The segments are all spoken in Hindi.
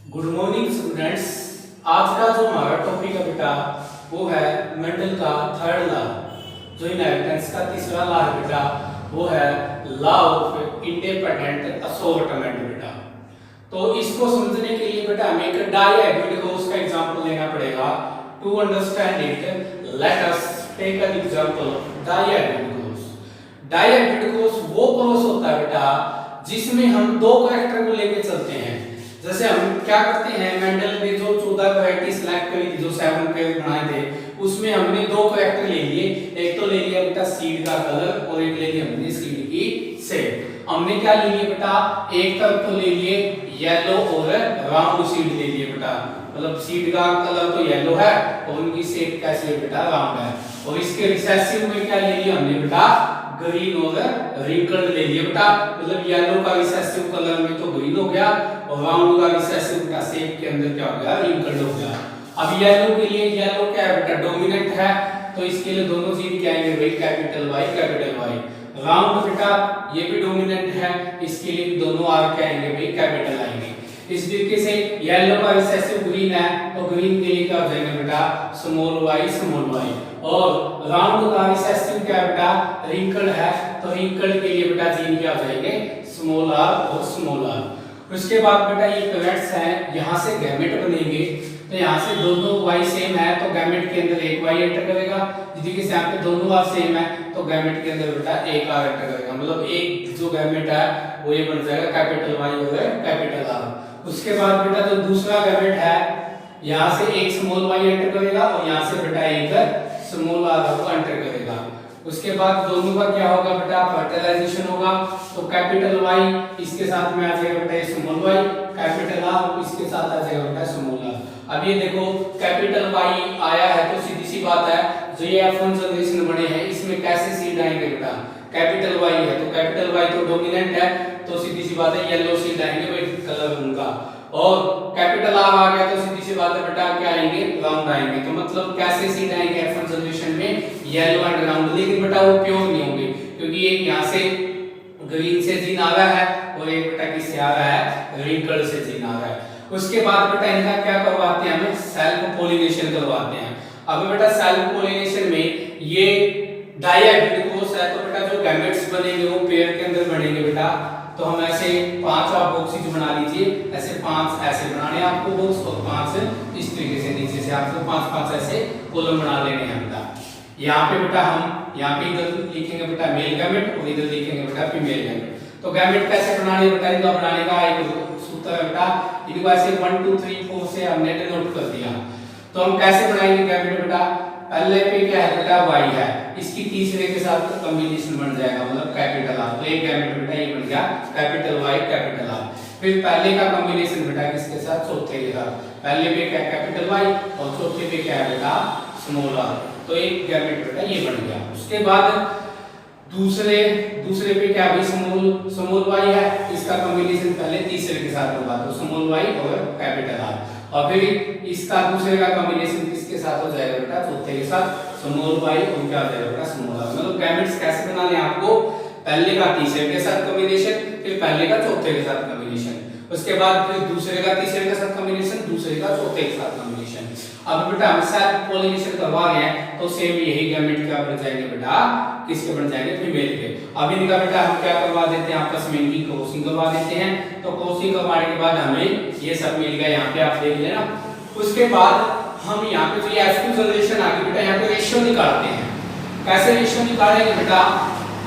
Good morning students. आज का जो हमारा टॉपिक है बेटा वो है मेंडल का थर्ड लॉ। जो इनहेरिटेंस का तीसरा लॉ है बेटा वो है लॉ ऑफ इंडिपेंडेंट असॉर्टमेंट बेटा। तो इसको समझने के लिए बेटा हमें एक डायहेड्रल क्रॉस का एग्जांपल लेना पड़ेगा। To understand it let us take an example dihedral cross. Dihedral cross वो क्रॉस होता है बेटा जिसमें हम दो कैरेक्टर को लेके चलते हैं। जैसे हम क्या करते हैं, मेंडल ने जो 14 वैरायटी सिलेक्ट करी थी, जो 7 पेयर बनाए थे, उसमें हमने दो कैरेक्टर ले लिए। एक तो ले लिया बेटा सीड का कलर और एक ले लिया हमने सीड की शेप। हमने क्या ले लिया बेटा, एक तरफ तो ले लिए येलो और राउंड सीड ले लिए बेटा। मतलब सीड का कलर तो येलो है और उनकी शेप कैसी है बेटा, राउंड है। और इसके रिसेसिव में क्या ले लिया हमने बेटा, ग्रीन और रिंकल्ड ले लिया बेटा। मतलब येलो का रिसेसिव कलर में तो ग्रीन हो गया और राउंड का रिसेसिव बेटा शेप के अंदर क्या हो गया, रिंकल्ड हो गया। अब येलो के लिए येलो क्या है बेटा, डोमिनेंट है, तो इसके लिए दोनों चीज क्या आएंगे भाई, capital Y capital Y. Round बेटा ये भी डोमिनेंट है, इसके लिए भी दोनों आर क्या आएंगे भाई, कैपिटल आएंगे। इस तरीके से येलो का रिसेसिव ग्रीन है तो ग्रीन के लिए क्या हो जाएगा बेटा, स्मॉल वाई स्मॉल वाई। और राउंड का रिसेसिव क्या है बेटा, रिंकल्ड है, तो रिंकल्ड के लिए बेटा जीन क्या हो जाएंगे, स्मॉल आर और स्मॉल आर। उसके बाद बेटा ये पेरेंट्स हैं, यहाँ से गैमेट बनेंगे। तो यहाँ से दोनों y सेम है तो गैमेट के अंदर एक y एंटर करेगा। यदि यहाँ पे दोनों r सेम है तो गैमेट के अंदर बेटा एक r एंटर करेगा। मतलब एक जो गैमेट है वो ये बन जाएगा कैपिटल Y और कैपिटल R। उसके बाद बेटा जो दूसरा गैमेट है, यहाँ से एक स्मॉल y एंटर करेगा और यहाँ से बेटा एक स्मॉल r को एंटर करेगा। उसके बाद दोनों का क्या होगा बेटा, फर्टिलाइजेशन होगा। तो कैपिटल Y इसके साथ में आ जाएगा बेटा स्मॉल y, कैपिटल R इसके साथ आ जाएगा बेटा स्मॉल r। अब ये देखो कैपिटल Y आया है तो सीधी सी बात है, जो ये F1 जनरेशन बने हैं इसमें कैसे सीड आएंगे बेटा, कैपिटल Y है तो कैपिटल Y तो डोमिनेंट है, तो सीधी सी बात है येलो सीड आएंगे भाई कलर उनका। और कैपिटल R आ गया तो सीधी सी बात है बेटा क्या आएंगे, राउंड आएंगे। तो मतलब कैसे सीड आएंगे F1 जनरेशन में, येलो एंड राउंड। लेकिन बेटा वो प्योर नहीं होंगे क्योंकि एक यहाँ से ग्रीन से जीन आ रहा है और एक बेटा किससे आ रहा है, रिंकल्ड से जीन आ रहा है। उसके बाद बेटा इनका क्या करवाते हैं, हमें सेल्फ पोलिनेशन करवाते हैं। अब बेटा सेल्फ पोलिनेशन में ये डायहेड्रल क्रॉस है तो बेटा जो गैमेट्स बनेंगे वो पेयर के अंदर बनेंगे बेटा। तो हम ऐसे 5 आप बॉक्सेस बना लीजिए, ऐसे 5 ऐसे बनाने हैं आपको बॉक्स और 5 इस तरीके से नीचे से आपको 5 ऐसे कॉलम बना लेने हैं बेटा। यहाँ पे बेटा हम यहाँ पे इधर लिखेंगे बेटा मेल गैमेट और इधर लिखेंगे बेटा फीमेल गैमेट। तो गैमेट कैसे बनाने बेटा, इनका बनाने का एक सूत्र है बेटा, इनको ऐसे 1 2 3 4 से हमने डिनोट कर दिया। तो हम कैसे बनाएंगे गैमेट बेटा, पहले पे क्या है बेटा y है, इसकी तीसरे के साथ कॉम्बिनेशन बन जाएगा मतलब कैपिटल R। तो एक गैमेट बेटा ये बन गया कैपिटल Y कैपिटल R। फिर पहले का कॉम्बिनेशन बेटा किसके साथ, चौथे के साथ। पहले पे क्या कैपिटल Y और चौथे पे क्या है बेटा स्मॉल r। तो एक गैमेट बेटा ये बन गया। उसके बाद दूसरे पे क्या भी स्मॉल y है, इसका कॉम्बिनेशन पहले तीसरे के साथ होगा तो स्मॉल y और कैपिटल R। और फिर इसका दूसरे का कॉम्बिनेशन किसके साथ हो जाएगा बेटा, चौथे के साथ स्मॉल y और क्या हो जाएगा बेटा स्मॉल r। मतलब गैमेट्स कैसे बनाने हैं आपको, पहले का तीसरे के साथ कॉम्बिनेशन, फिर पहले का चौथे के साथ कॉम्बिनेशन, उसके बाद फिर दूसरे का तीसरे के साथ कॉम्बिनेशन, दूसरे का चौथे के साथ कॉम्बिनेशन। अब बेटा हम सेल्फ पोलिनेशन करवा रहे हैं तो सेम यही गैमेट क्या बन जाएंगे बेटा, किसके बन जाएंगे, फीमेल के। अब इनका बेटा हम क्या करवा देते हैं, आपस में इनकी क्रॉसिंग करवा देते हैं। तो क्रॉसिंग करवाने के बाद हमें ये सब मिल गया, यहाँ पे आप देख लेना। उसके बाद हम यहाँ पे जो ये F2 जनरेशन आ गई बेटा, यहाँ पे रेशियो निकालते हैं। कैसे रेशियो निकालेंगे बेटा,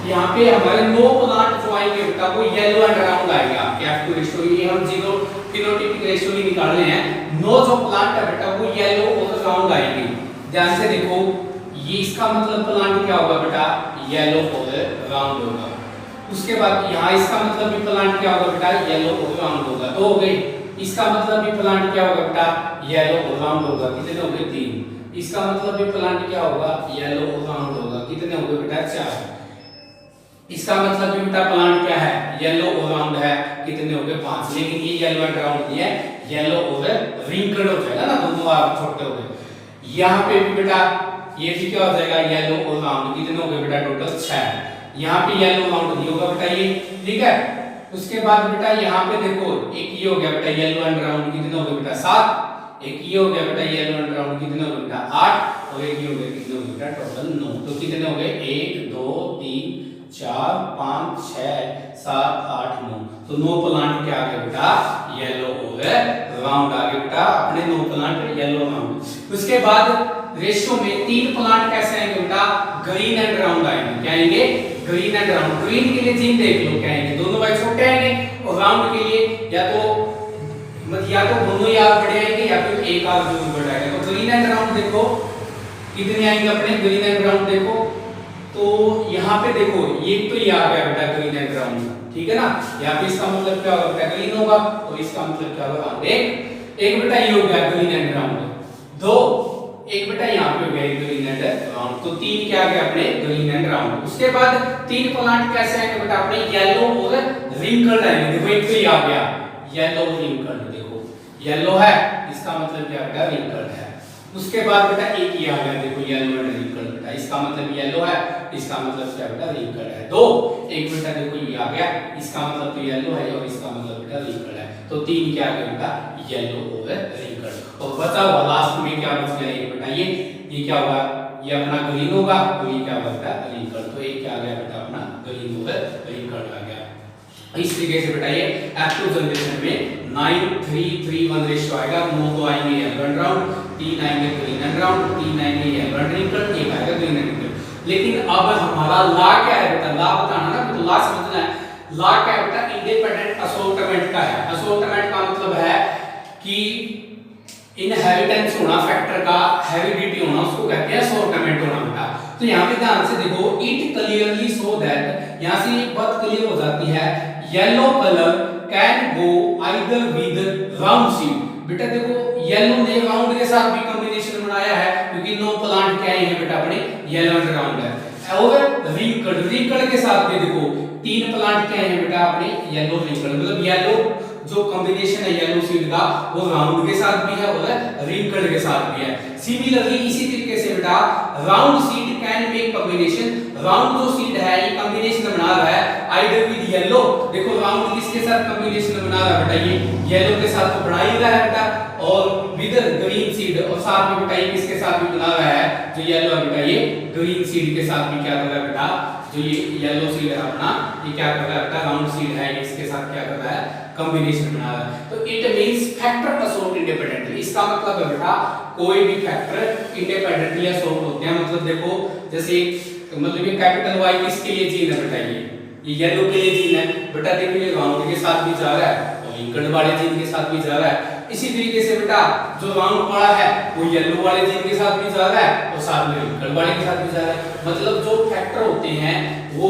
यहाँ पे हमारे 9 प्लांट जो आएंगे बेटा वो येलो एंड राउंड आएंगे आपके F2 रेशियो। ये हम जीरो फिनोटाइपिक रेशियो ही निकाल रहे हैं। 9 जो प्लांट है बेटा वो येलो और राउंड आएंगे। ध्यान से देखो, ये इसका मतलब प्लांट क्या होगा बेटा, येलो और राउंड होगा। उसके बाद यहाँ इसका मतलब भी प्लांट क्या होगा बेटा, येलो और राउंड होगा। तो हो गई। इसका मतलब भी प्लांट क्या होगा बेटा, येलो और राउंड होगा। कितने हो गए, 3। इसका मतलब भी प्लांट क्या होगा, येलो और राउंड होगा। कितने हो गए बेटा, 4। इसका मतलब भी बेटा प्लांट क्या है, येलो और राउंड है। कितने हो गए, 5। लेकिन ये येलो एंड राउंड नहीं है, येलो और रिंकल्ड हो जाएगा ना, दोनों बार छोटे हो गए। यहाँ पे भी बेटा ये भी क्या हो जाएगा, येलो और राउंड। कितने हो गए बेटा, टोटल 6। यहाँ पे येलो राउंड नहीं होगा बेटा ये, ठीक है। उसके बाद बेटा यहाँ पे देखो एक ये हो गया बेटा येलो एंड ब्राउन, कितने हो गए बेटा 7, एक ये हो गया बेटा येलो एंड ब्राउन, कितने हो गए बेटा 8, और एक ये हो गया, कितने हो गए बेटा टोटल 9। तो कितने हो गए 1 2 3 4 5 6 7 8 9। तो 9 प्लांट क्या आ गए बेटा येलो और राउंड आ गए बेटा, अपने 9 प्लांट येलो राउंड। उसके बाद रेशियो में 3 प्लांट कैसे आएंगे बेटा ग्रीन एंड राउंड आएंगे, क्या आएंगे ग्रीन एंड राउंड। ग्रीन के लिए जीन देख लो क्या आएंगे, दोनों भाई छोटे आएंगे, और राउंड के लिए या तो दोनों ही आग बड़े आएंगे या फिर एक आग जरूर बड़ा आएगा। तो ग्रीन एंड राउंड देखो कितने आएंगे अपने ग्रीन एंड राउंड देखो, तो यहाँ पे देखो ये तो ये आ गया बेटा ग्रीन एंड राउंड, ठीक है ना। यहाँ पे इसका मतलब क्या होगा बेटा ग्रीन होगा, तो इसका मतलब क्या होगा एक बेटा ये हो गया ग्रीन एंड राउंड, दो एक बेटा यहाँ पे हो गया ग्रीन एंड राउंड। तो 3 क्या आ गया अपने ग्रीन एंड राउंड। उसके बाद 3 प्लांट कैसे आएंगे बेटा अपने येलो और रिंकल्ड आएंगे। देखो एक तो ये आ गया येलो रिंकल्ड, देखो येलो है इसका मतलब क्या बेटा रिंकल्ड है। उसके बाद बेटा एक ये आ गया देखो येलो एंड रिंकल्ड बेटा, इसका मतलब येलो है, इसका मतलब क्या बेटा रिंकल्ड है। दो एक बेटा देखो ये आ गया, इसका मतलब तो येलो है और इसका मतलब बेटा रिंकल्ड है। तो 3 क्या आ गया बेटा येलो और रिंकल्ड। और बचा हुआ लास्ट में क्या बच गया एक बेटा ये क्या होगा, ये अपना ग्रीन होगा और ये क्या होगा बेटा रिंकल्ड। तो एक क्या आ गया बेटा अपना ग्रीन और रिंकल्ड आ गया। इस तरीके से बेटा ये F2 जनरेशन में 9 3 3 1 रेशियो आएगा। 9 तो आएंगे येलो एंड राउंड, 3 आएंगे ग्रीन एंड राउंड, 3 आएंगे येलो एंड रिंकल्ड, एक आएगा ग्रीन एंड रिंकल्ड। लेकिन अब हमारा ला क्या है बेटा, ला बताना ना, तो ला समझना है। ला क्या है बेटा इंडिपेंडेंट असोर्टमेंट का है। असोर्टमेंट का मतलब है कि इनहेरिटेंस होना फैक्टर का, हेरिडिटी होना, उसको कहते हैं असोर्टमेंट होना बेटा। तो यहाँ पे ध्यान से देखो इट क्लियरली शो दैट, यहाँ से एक बात क्लियर हो जाती है, yellow colour can go either with round seed. बेटा देखो येलो ने राउंड के साथ भी कॉम्बिनेशन बनाया है, क्योंकि 9 प्लांट क्या है बेटा अपने येलो एंड राउंड है। और रिंकल्ड के साथ भी देखो 3 प्लांट क्या है बेटा अपने येलो रिंकल्ड, मतलब येलो जो कॉम्बिनेशन है येलो सीड का वो राउंड के साथ भी है और रिंकल्ड के साथ भी है। सिमिलरली इसी तरीके से बेटा round seed can make combination, round जो सीड है ये कॉम्बिनेशन बना रहा है आइदर विद येलो। देखो राउंड किसके साथ कॉम्बिनेशन बना रहा है बेटा, ये येलो के साथ तो बना ही रहा है बेटा, और विद ग्रीन सीड, और साथ में बेटा ये किसके साथ भी बना रहा है जो येलो है बेटा, ये ग्रीन सीड के साथ भी क्या कर रहा है बेटा, जो ये येलो सीड है अपना ये क्या कर रहा है बेटा राउंड सीड है इसके साथ क्या कर रहा है कॉम्बिनेशन बना रहा है। तो इट मींस फैक्टर असोर्ट इंडिपेंडेंटली, इसका मतलब है बेटा कोई भी फैक्टर इंडिपेंडेंटली असोर्ट होते हैं। मतलब देखो जैसे मतलब ये कैपिटल वाई किसके लिए जीन है बेटा, ये येलो के लिए जीन है बेटा, देखो ये राउंड के साथ भी जा रहा है और रिंकल्ड वाले जीन के साथ भी जा रहा है। इसी तरीके से बेटा जो राउंड वाला है वो येलो वाले जीन के साथ भी जा रहा है और साथ में रिंकल्ड वाले के साथ भी जा रहा है। मतलब जो फैक्टर होते हैं वो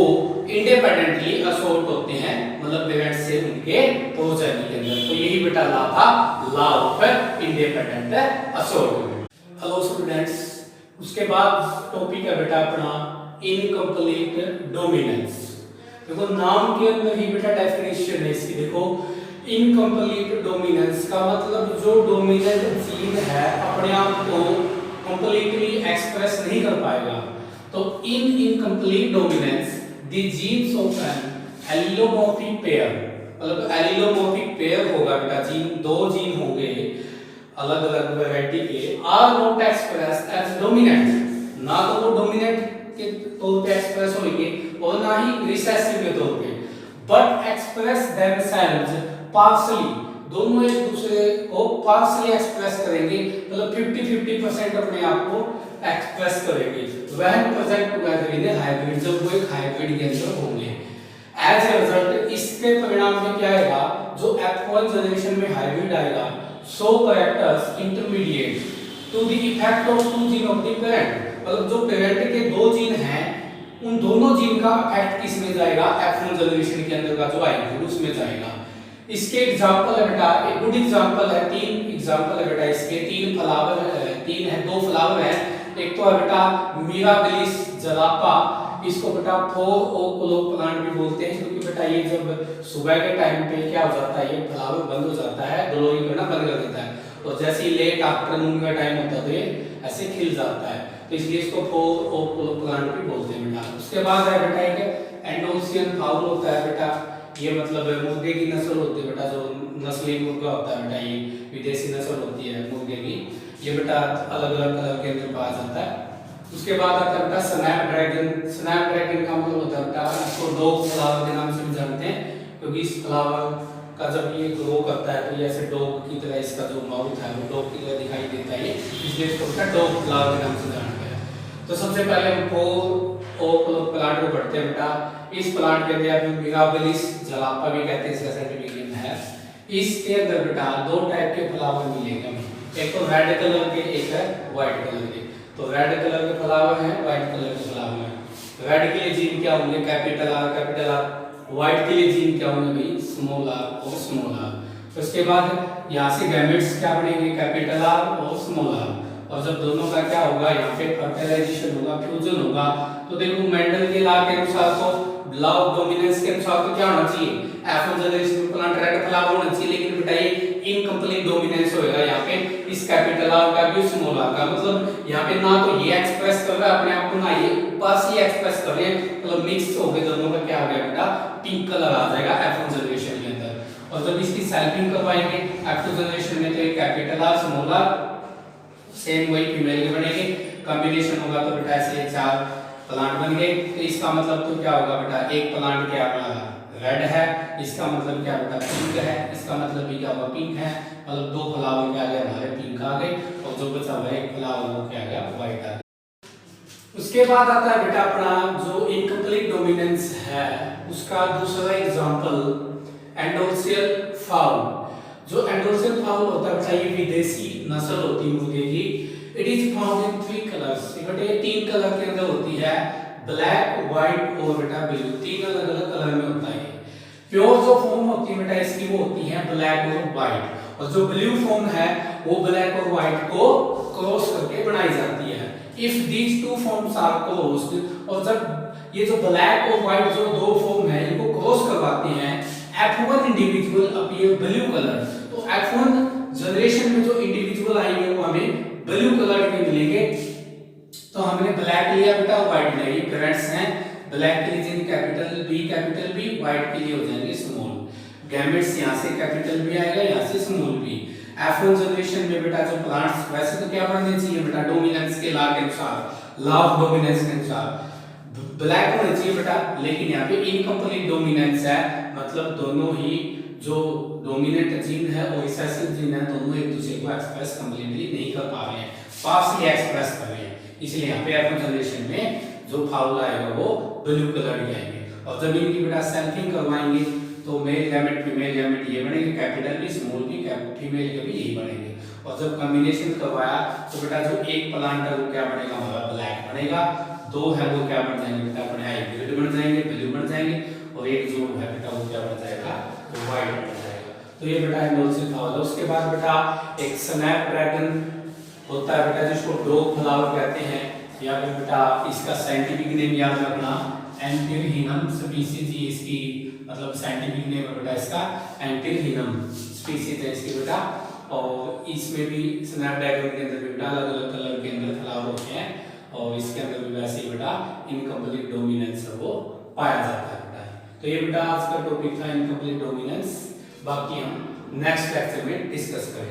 इंडिपेंडेंटली असोर्ट होते हैं, मतलब पेरेंट्स से उनके प्रोजेनी के अंदर। तो यही बेटा ला था, ला of independent assortment. Hello students, उसके बाद टॉपिक है बेटा अपना इनकम्प्लीट डोमिनेंस। देखो नाम के अंदर ही बेटा डेफिनेशन है इसकी। देखो इनकम्प्लीट डोमिनेंस का मतलब जो डोमिनेंट जीन है अपने आप को कंप्लीटली एक्सप्रेस नहीं कर पाएगा। तो in incomplete dominance the genes of an allelomorphic pair, मतलब एलिलोमॉर्फिक पेयर होगा बेटा, जीन दो जीन होंगे अलग अलग वैरायटी के, are not express as dominant, ना तो वो डोमिनेंट के तौर पे एक्सप्रेस होंगे और ना ही रिसेसिव के तौर पे, बट एक्सप्रेस देमसेल्व्स पार्शियली, दोनों एक दूसरे को पार्शियली एक्सप्रेस करेंगे, मतलब 50-50% अपने आप को एक्सप्रेस करेंगे when present together in hybrid, जब वो एक हाइब्रिड के अंदर होंगे। एज ए रिजल्ट इसके परिणाम में क्या आएगा, जो F1 जनरेशन में हाइब्रिड आएगा, so characters intermediate to the effect of two gene of the parent, मतलब जो पेरेंट के दो जीन हैं उन दोनों जीन का इफेक्ट किस में जाएगा, F1 जनरेशन के अंदर का जो हाइब्रिड उसमें जाएगा। इसके एग्जांपल है बेटा, एक गुड एग्जांपल है, 3 एग्जांपल है बेटा इसके, 3 फ्लावर है, 3 है, 2 फ्लावर है। एक तो है बेटा मिराबिलिस जरापा, इसको बेटा फोर ओक प्लांट भी बोलते हैं, क्योंकि बेटा ये जब सुबह के टाइम पे क्या हो जाता है, ये फ्लावर बंद हो जाता है, ग्लोइंग करना बंद कर देता है, और जैसे ही लेट आफ्टरनून का टाइम होता है तो ये ऐसे खिल जाता है, तो इसलिए इसको फोर ओक प्लांट भी बोलते हैं बेटा। उसके बाद है बेटा एक एंडोसियन फाउल होता है बेटा, ये मतलब मुर्गे की नस्ल होती है बेटा, जो नस्ली मुर्गा होता है बेटा, ये विदेशी नस्ल होती है मुर्गे की। ये बेटा अलग अलग कलर के अंदर पाया जाता है। उसके बाद आता है बेटा स्नैपड्रैगन। स्नैपड्रैगन का मतलब होता है बेटा, इसको डॉग फ्लावर के नाम से भी जानते हैं, क्योंकि इस फ्लावर का जब ये ग्रो करता है तो ये ऐसे डॉग की तरह इसका जो माउथ है वो डॉग की तरह दिखाई देता है, इसलिए इसको बेटा डॉग फ्लावर के नाम से जानते हैं। तो सबसे पहले हमको प्लांट को पढ़ते हैं बेटा। इस प्लांट के अंदर मिराबिलिस जलापा भी कहते हैं, इसका साइंटिफिक नेम है। इसके अंदर बेटा दो टाइप के फ्लावर मिलेंगे हमें, एक तो रेड कलर के, एक है व्हाइट कलर के। तो रेड कलर के फ्लावर हैं, व्हाइट कलर के फ्लावर हैं। रेड के लिए जीन क्या होंगे, capital R capital R. White के लिए जीन क्या होंगे भाई, स्मॉल आर और स्मॉल आर। उसके बाद यहाँ से गैमेट्स क्या बनेंगे, कैपिटल आर और स्मॉल आर। और जब दोनों का क्या होगा, यहाँ पे फर्टिलाइजेशन होगा, फ्यूजन होगा, तो देखो मेंडल के लॉ के अनुसार, तो लॉ ऑफ डोमिनेंस के अनुसार तो क्या होना चाहिए, एफ1 जनरेशन में प्लांट रेड फ्लावर होना चाहिए। लेकिन बेटा ये इनकम्प्लीट डोमिनेंस होएगा यहाँ पे, इस कैपिटल आर का भी स्मॉल आर का। मतलब यहाँ पे ना तो ये एक्सप्रेस कर रहा है अपने आप को, ना ये पास ही एक्सप्रेस कर रहे हैं, मतलब मिक्स हो गए दोनों का क्या हो गया बेटा, पिंक कलर आ जाएगा एफ1 जनरेशन के अंदर। और जब इसकी सेल्फिंग करवाएंगे एफ2 जनरेशन में, तो ये capital R small R same वही फीमेल के बनेंगे, कॉम्बिनेशन होगा तो बेटा ऐसे 4 प्लांट बन गए। तो इसका मतलब तो क्या होगा बेटा, एक प्लांट क्या रेड है, इसका मतलब क्या बेटा पिंक है, इसका मतलब भी क्या होगा पिंक है, मतलब 2 फ्लावर क्या आ गए हमारे पिंक आ गए, और जो बचा हुआ एक फ्लावर वो क्या आ गया व्हाइट आ गया। उसके बाद आता है बेटा अपना जो इनकम्प्लीट डोमिनेंस है उसका दूसरा एग्जांपल एंडोल्सियल फाउल। जो एंडोल्सियल फाउल होता है बेटा, ये विदेशी नस्ल होती है मुर्गे की। It is found in 3 colours, बेटा ये 3 कलर के अंदर होती है, ब्लैक, व्हाइट और बेटा ब्लू, 3 अलग अलग कलर में होता है। प्योर जो फॉर्म होती है बेटा इसकी वो होती है ब्लैक और व्हाइट, और जो ब्लू फॉर्म है वो ब्लैक और व्हाइट को क्रॉस करके बनाई जाती है। If these 2 forms are crossed, और जब ये जो ब्लैक और व्हाइट जो 2 फॉर्म है इनको क्रॉस करवाते हैं, F1 individual appear blue colour. तो F1 जनरेशन में जो इंडिविजुअल आएंगे वो हमें ब्लू कलर के मिलेंगे। तो हमने ब्लैक लिया बेटा, व्हाइट लिया, ये पेरेंट्स हैं। ब्लैक के लिए जिन कैपिटल बी, व्हाइट के लिए हो जाएंगे स्मॉल। गैमेट्स यहाँ से कैपिटल बी आएगा, यहाँ से स्मॉल बी। F1 जनरेशन में बेटा जो प्लांट्स वैसे तो क्या बनने चाहिए बेटा, डोमिनेंस के लॉ के अनुसार, लॉ ऑफ डोमिनेंस के अनुसार ब्लैक होना चाहिए बेटा, लेकिन यहाँ पे इनकम्प्लीट डोमिनेंस है, मतलब दोनों ही जो डोमिनेंट जीन है और रिसेसिव जीन है, दोनों एक दूसरे को एक्सप्रेस कंप्लीटली नहीं कर पा रहे हैं, पार्शियली एक्सप्रेस कर रहे हैं। इसलिए यहाँ पे F1 जनरेशन में जो फाउल आएगा वो ब्लू कलर के आएंगे। और जब इनकी बेटा सेल्फिंग करवाएंगे तो मेल गैमेट फीमेल गैमेट ये बनेंगे, कैपिटल भी स्मॉल भी, फीमेल के भी यही बनेंगे। और जब कॉम्बिनेशन करवाया तो बेटा जो एक प्लांट है वो क्या बनेगा हमारा ब्लैक बनेगा, 2 है वो क्या बन जाएंगे बेटा अपने हाइब्रिड बन जाएंगे, ब्लू बन जाएंगे, और एक जो है बेटा वो क्या बन जाएगा, वो व्हाइट बन जाएगा। तो ये बेटा एंडोल्सियल फाउल है। उसके बाद बेटा एक स्नैपड्रैगन होता है बेटा, जिसको डॉग फ्लावर कहते हैं, या फिर बेटा इसका साइंटिफिक नेम याद रखना एंटिरहिनम स्पीसीज, इसकी मतलब साइंटिफिक नेम है बेटा इसका एंटिरहिनम स्पीसीज है इसकी बेटा। और इसमें भी स्नैपड्रैगन के अंदर बेटा अलग अलग कलर के अंदर फ्लावर होते हैं, और इसके अंदर भी वैसे ही बेटा इनकम्प्लीट डोमिनेंस है वो पाया जाता है बेटा। तो ये बेटा आज का टॉपिक था इनकम्प्लीट डोमिनेंस, बाकी हम नेक्स्ट लेक्चर में डिस्कस करेंगे।